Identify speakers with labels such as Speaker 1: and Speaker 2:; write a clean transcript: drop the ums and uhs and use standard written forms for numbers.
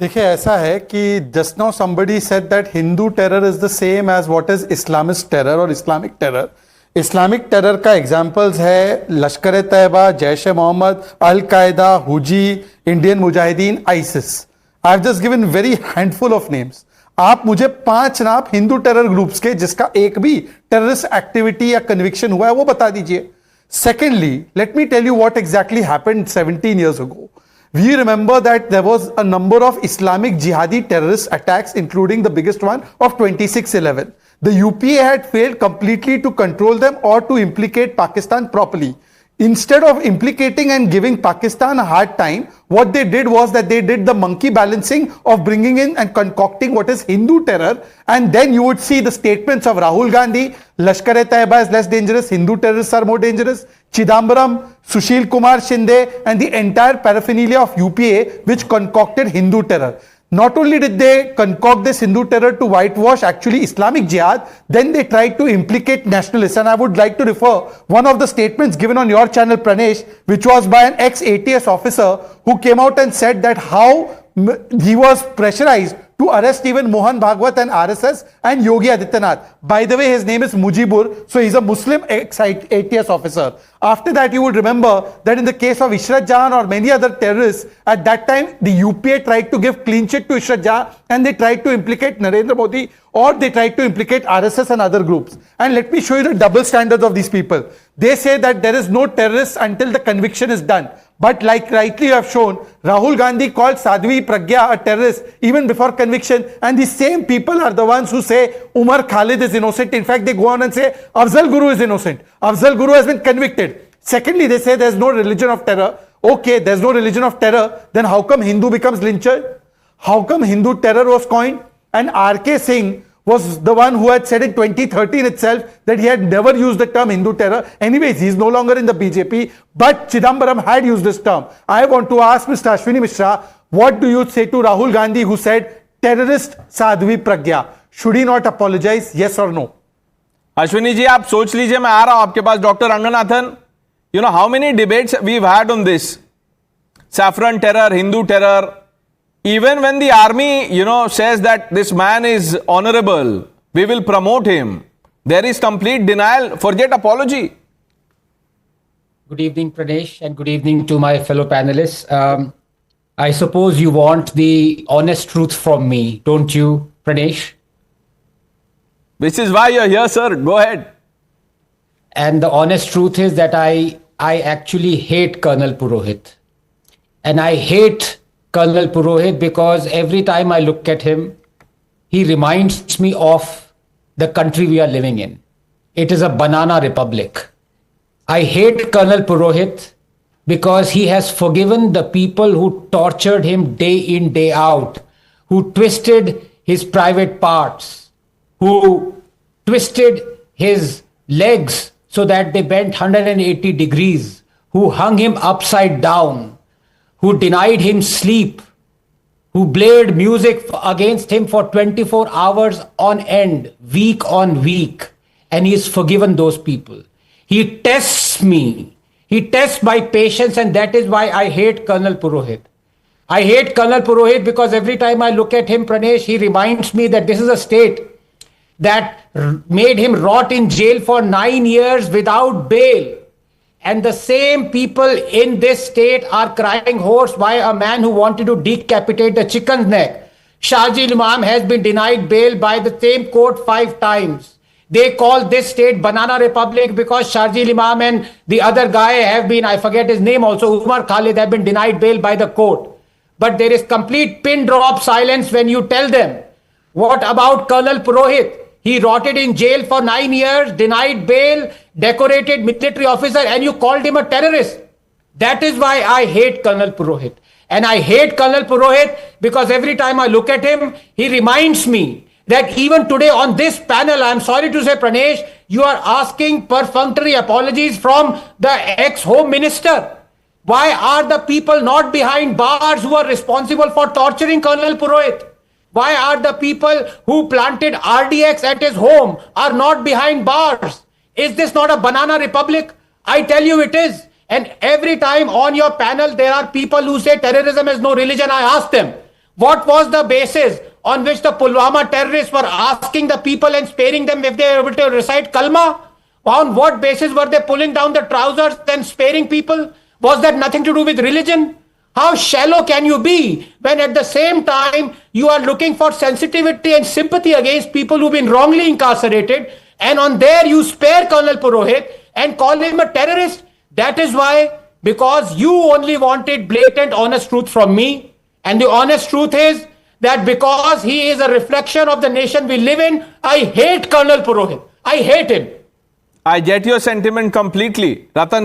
Speaker 1: देखिए, ऐसा है कि just now somebody said that Hindu terror is the same as what is Islamist terror और इस्लामिक टेरर। इस्लामिक टेरर का एग्जांपल्स है Lashkar Taiba, Jaish e Mohammed, Al Qaeda, HuJI, Indian Mujahideen, ISIS. I have just given very handful of names. आप मुझे 5 नाम Hindu terror groups के जिसका एक भी टेररिस्ट एक्टिविटी या कन्विक्शन हुआ है वो बता दीजिए। Secondly, let me tell you what exactly happened 17 years ago. We remember that there was a number of Islamic jihadi terrorist attacks, including the biggest one of 26/11. The UPA had failed completely to control them or to implicate Pakistan properly. Instead of implicating and giving Pakistan a hard time, what they did was that they did the monkey balancing of bringing in and concocting what is Hindu terror. And then you would see the statements of Rahul Gandhi, Lashkar-e-Taiba is less dangerous, Hindu terrorists are more dangerous, Chidambaram, Sushil Kumar Shinde, and the entire paraphernalia of UPA which concocted Hindu terror. Not only did they concoct this Hindu terror to whitewash actually Islamic jihad, then they tried to implicate nationalists. And I would like to refer one of the statements given on your channel, Pranesh, which was by an ex-ATS officer who came out and said that how he was pressurized to arrest even Mohan Bhagwat and RSS and Yogi Adityanath. By the way, his name is Mujibur, so he's a Muslim ex-ATS officer. After that, you would remember that in the case of Ishrat Jahan or many other terrorists, at that time, the UPA tried to give clean chit to Ishrat Jahan and they tried to implicate Narendra Modi or they tried to implicate RSS and other groups. And let me show you the double standards of these people. They say that there is no terrorist until the conviction is done. But like rightly you have shown, Rahul Gandhi called Sadhvi Pragya a terrorist even before conviction, and the same people are the ones who say Umar Khalid is innocent. In fact, they go on and say Afzal Guru is innocent. Afzal Guru has been convicted. Secondly, they say there's no religion of terror. Okay, there's no religion of terror. Then how come Hindu becomes lyncher? How come Hindu terror was coined? And R.K. Singh was the one who had said in 2013 itself that he had never used the term Hindu terror. Anyways, he's no longer in the BJP, but Chidambaram had used this term. I want to ask Mr. Ashwini Mishra, what do you say to Rahul Gandhi who said terrorist Sadhvi Pragya? Should he not apologize? Yes or no?
Speaker 2: Ashwini ji, आप सोच लीजिए, मैं आ रहा हूं आपके पास। Doctor Ranganathan, you know how many debates we've had on this saffron terror, Hindu terror. Even when the army, says that this man is honorable, we will promote him, there is complete denial. Forget apology.
Speaker 3: Good evening, Pranesh, and good evening to my fellow panelists. I suppose you want the honest truth from me, don't you, Pranesh?
Speaker 2: Which is why you're here, sir. Go ahead.
Speaker 3: And the honest truth is that I actually hate Colonel Purohit. And I hate Colonel Purohit because every time I look at him, he reminds me of the country we are living in. It is a banana republic. I hate Colonel Purohit because he has forgiven the people who tortured him day in, day out, who twisted his private parts, who twisted his legs so that they bent 180 degrees, who hung him upside down, who denied him sleep, who blared music against him for 24 hours on end, week on week, and he has forgiven those people. He tests me. He tests my patience, and that is why I hate Colonel Purohit. I hate Colonel Purohit because every time I look at him, Pranesh, he reminds me that this is a state that made him rot in jail for 9 years without bail. And the same people in this state are crying hoarse by a man who wanted to decapitate the chicken's neck. Shahjil Imam has been denied bail by the same court 5 times. They call this state Banana Republic because Shahjil Imam and the other guy have been, I forget his name also, Umar Khalid, have been denied bail by the court. But there is complete pin drop silence when you tell them. What about Colonel Purohit? He rotted in jail for 9 years, denied bail, decorated military officer, and you called him a terrorist. That is why I hate Colonel Purohit. And I hate Colonel Purohit because every time I look at him, he reminds me that even today on this panel, I'm sorry to say, Pranesh, you are asking perfunctory apologies from the ex-home minister. Why are the people not behind bars who are responsible for torturing Colonel Purohit? Why are the people who planted RDX at his home are not behind bars? Is this not a banana republic? I tell you it is. And every time on your panel, there are people who say terrorism is no religion. I ask them, What was the basis on which the Pulwama terrorists were asking the people and sparing them if they were able to recite Kalma? On what basis were they pulling down the trousers and sparing people? Was that nothing to do with religion? How shallow can you be when at the same time you are looking for sensitivity and sympathy against people who've been wrongly incarcerated, and on there you spare Colonel Purohit and call him a terrorist? That is why, because you only wanted blatant honest truth from me, and the honest truth is that because he is a reflection of the nation we live in, I hate Colonel Purohit. I hate him.
Speaker 2: I get your sentiment completely, Ratan.